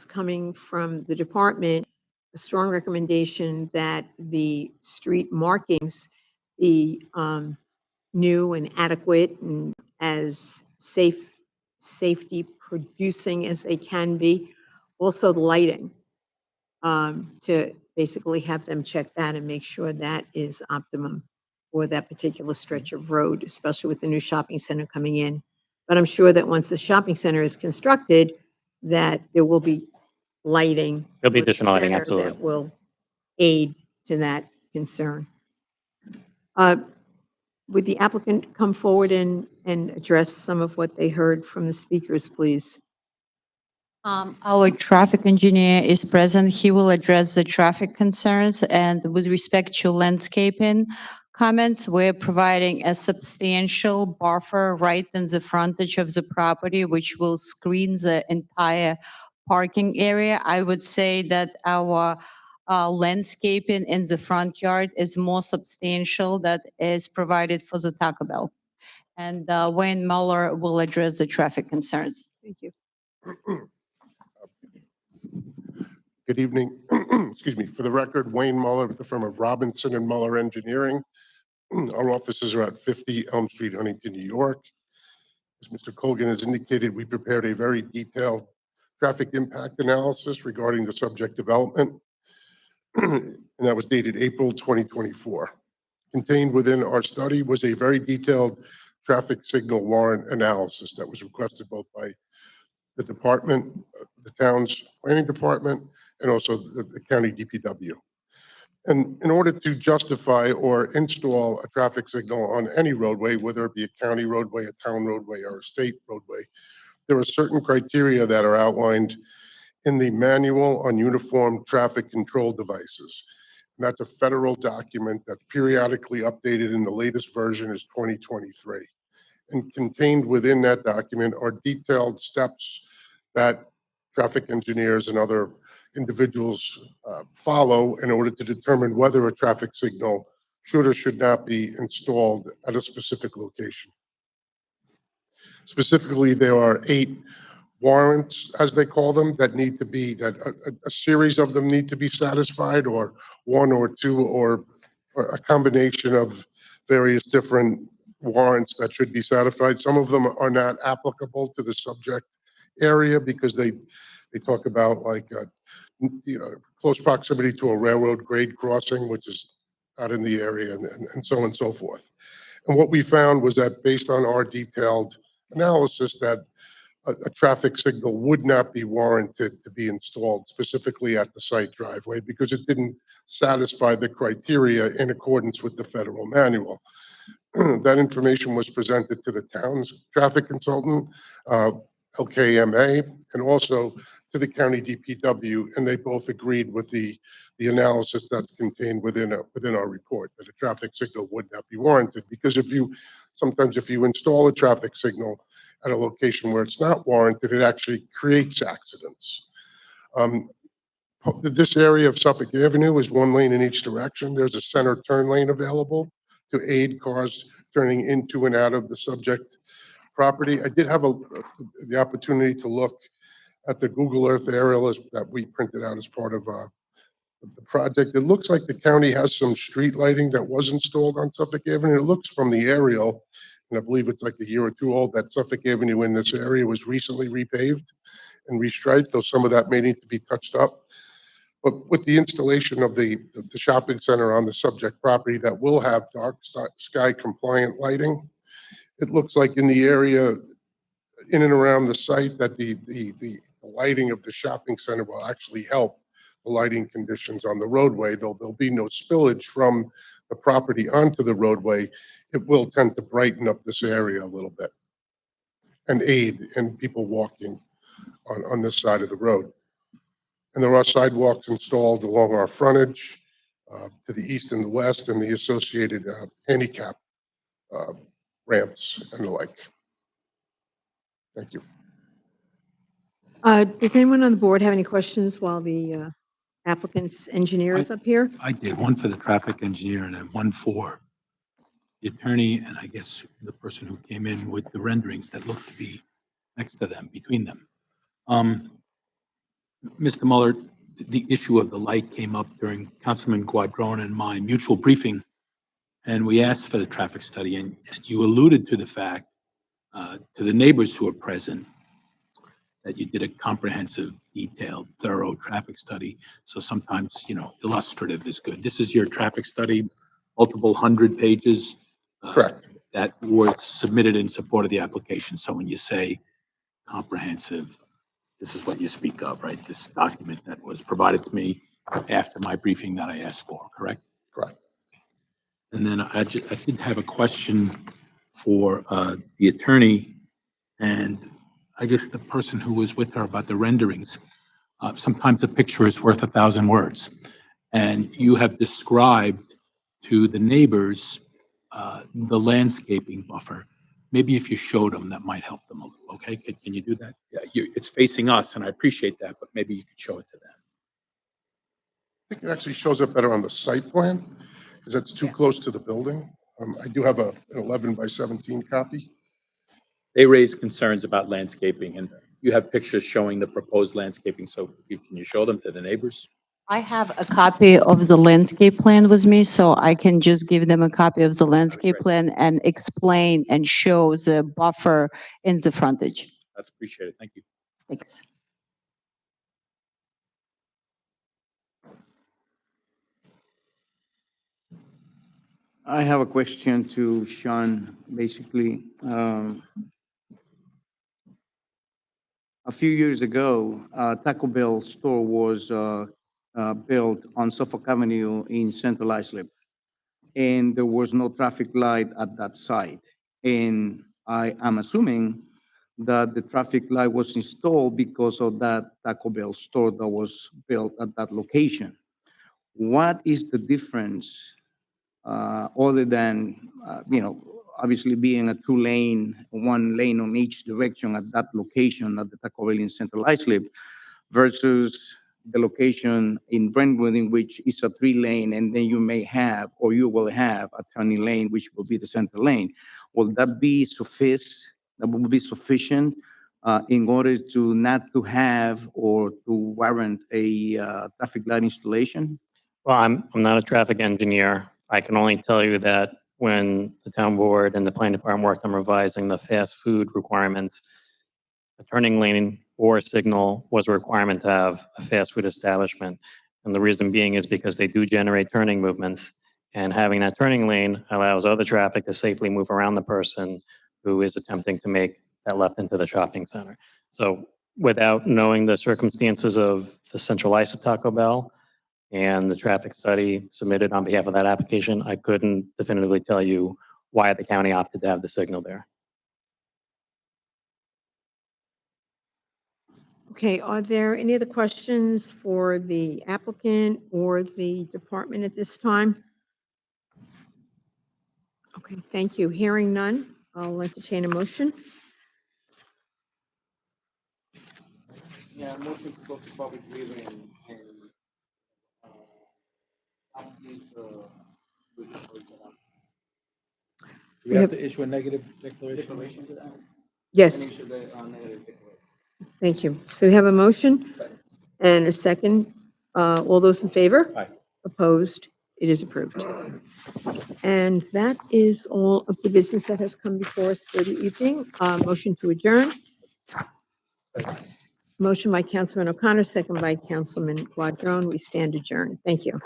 coming from the department, a strong recommendation that the street markings be new and adequate and as safety producing as they can be. Also, the lighting, to basically have them check that and make sure that is optimum for that particular stretch of road, especially with the new shopping center coming in. But I'm sure that once the shopping center is constructed, that there will be lighting. There'll be for the additional lighting, center absolutely. That will aid to that concern. Uh, Would the applicant come forward and address some of what they heard from the speakers, please? Our traffic engineer is present. He will address the traffic concerns. And with respect to landscaping comments, we're providing a substantial buffer right in the frontage of the property, which will screen the entire parking area. I would say that our landscaping in the front yard is more substantial that is provided for the Taco Bell. And Wayne Muller will address the traffic concerns. Thank you. Good evening. Excuse me. For the record, Wayne Muller with the firm of Robinson and Muller Engineering. Our offices are at 50 Elm Street, Huntington, New York. As Mr. Colgan has indicated, we prepared a very detailed traffic impact analysis regarding the subject development, and that was dated April 2024. Contained within our study was a very detailed traffic signal warrant analysis that was requested both by the department, the town's planning department, and also the county DPW. And in order to justify or install a traffic signal on any roadway, whether it be a county roadway, a town roadway, or a state roadway, there are certain criteria that are outlined in the Manual on Uniform Traffic Control Devices. And that's a federal document that's periodically updated, and the latest version is 2023. And contained within that document are detailed steps that traffic engineers and other individuals follow in order to determine whether a traffic signal should or should not be installed at a specific location. Specifically, there are 8 warrants, as they call them, that need to be, that a series of them need to be satisfied, or 1 or 2, or a combination of various different warrants that should be satisfied. Some of them are not applicable to the subject area because they talk about like close proximity to a railroad grade crossing, which is out in the area, and so on and so forth. And what we found was that based on our detailed analysis, that a traffic signal would not be warranted to be installed specifically at the site driveway because it didn't satisfy the criteria in accordance with the federal manual. That information was presented to the town's traffic consultant, LKMA, and also to the county DPW, and they both agreed with the analysis that's contained within our report, that a traffic signal would not be warranted. Because sometimes if you install a traffic signal at a location where it's not warranted, it actually creates accidents. This area of Suffolk Avenue is 1 lane in each direction. There's a center turn lane available to aid cars turning into and out of the subject property. I did have the opportunity to look at the Google Earth aerial that we printed out as part of the project. It looks like the county has some street lighting that was installed on Suffolk Avenue. It looks from the aerial, and I believe it's like a year or 2 old, that Suffolk Avenue in this area was recently repaved and restriped, though some of that may need to be touched up. But with the installation of the shopping center on the subject property that will have dark sky compliant lighting, it looks like in the area in and around the site that the lighting of the shopping center will actually help the lighting conditions on the roadway. Though there'll be no spillage from the property onto the roadway, it will tend to brighten up this area a little bit and aid in people walking on this side of the road. And there are sidewalks installed along our frontage to the east and the west, and the associated handicap ramps and the like. Thank you. Does anyone on the board have any questions while the applicant's engineer is up here? I did, one for the traffic engineer and then one for the attorney, and I guess the person who came in with the renderings that looked to be next to them, between them. Mr. Mueller, the issue of the light came up during Councilman Guadron and my mutual briefing, and we asked for the traffic study, and you alluded to the fact, to the neighbors who were present, that you did a comprehensive, detailed, thorough traffic study. So sometimes, illustrative is good. This is your traffic study, multiple 100 pages. Correct. That was submitted in support of the application. So when you say comprehensive, this is what you speak of, right? This document that was provided to me after my briefing that I asked for, correct? Correct. And then I did have a question for the attorney and I guess the person who was with her about the renderings. Sometimes a picture is worth 1,000 words. And you have described to the neighbors the landscaping buffer. Maybe if you showed them, that might help them a little, okay? Can you do that? Yeah, it's facing us, and I appreciate that, but maybe you could show it to them. I think it actually shows up better on the site plan because that's too close to the building. I do have an 11 by 17 copy. They raised concerns about landscaping, and you have pictures showing the proposed landscaping, so can you show them to the neighbors? I have a copy of the landscape plan with me, so I can just give them a copy of the landscape great. plan and explain and show the buffer in the frontage. That's appreciated. Thank you. Thanks. I have a question to Sean, basically. A few years ago, Taco Bell store was built on Suffolk Avenue in Central Islip. And there was no traffic light at that site. And I am assuming that the traffic light was installed because of that Taco Bell store that was built at that location. What is the difference other than, obviously being a 2-lane, 1 lane on each direction at that location at the Taco Bell in Central Islip versus the location in Brentwood in which is a 3-lane, and then you may have, or you will have a turning lane, which will be the center lane. Will that be sufficient? That will be sufficient in order to not to have or to warrant a traffic light installation? Well, I'm not a traffic engineer. I can only tell you that when the town board and the planning department worked on revising the fast food requirements, a turning lane or a signal was a requirement to have a fast food establishment. And the reason being is because they do generate turning movements, and having that turning lane allows other traffic to safely move around the person who is attempting to make that left into the shopping center. So without knowing the circumstances of the Central Islip Taco Bell and the traffic study submitted on behalf of that application, I couldn't definitively tell you why the county opted to have the signal there. Okay, are there any other questions for the applicant or the department at this time? Okay, thank you. Hearing none, I'll entertain a motion. Yeah, motion to go to public hearing and Do we have to issue a negative declaration? Yes, thank you. So we have a motion and a second. All those in favor? Aye. Opposed? It is approved. And that is all of the business that has come before us for the evening. Motion to adjourn. Motion by Councilman O'Connor, second by Councilman Quadron. We stand adjourned. Thank you.